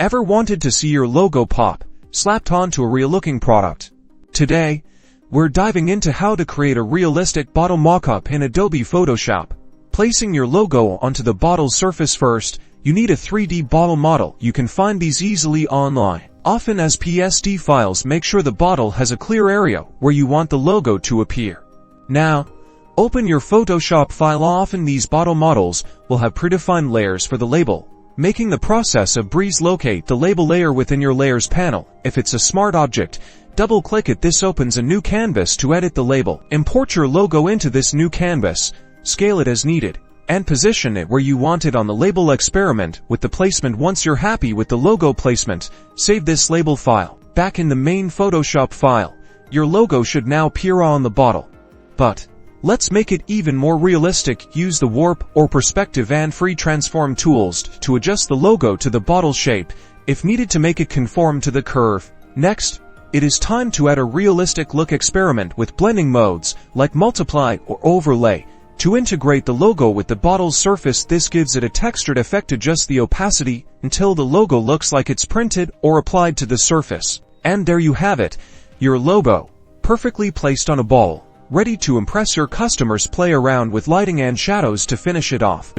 Ever wanted to see your logo pop, slapped onto a real-looking product? Today, we're diving into how to create a realistic bottle mock-up in Adobe Photoshop. Placing your logo onto the bottle's surface first, you need a 3D bottle model. You can find these easily online. Often as PSD files, make sure the bottle has a clear area where you want the logo to appear. Now, open your Photoshop file. Often these bottle models will have predefined layers for the label, making the process a breeze. Locate the label layer within your Layers panel. If it's a smart object, double-click it. This opens a new canvas to edit the label. Import your logo into this new canvas, scale it as needed, and position it where you want it on the label. Experiment with the placement. Once you're happy with the logo placement, save this label file. Back in the main Photoshop file, your logo should now appear on the bottle. But let's make it even more realistic. Use the warp or perspective and free transform tools to adjust the logo to the bottle shape if needed to make it conform to the curve. Next, it is time to add a realistic look. Experiment with blending modes like multiply or overlay to integrate the logo with the bottle's surface. This gives it a textured effect. Adjust the opacity until the logo looks like it's printed or applied to the surface. And there you have it, your logo, perfectly placed on a bottle, ready to impress your customers. Play around with lighting and shadows to finish it off.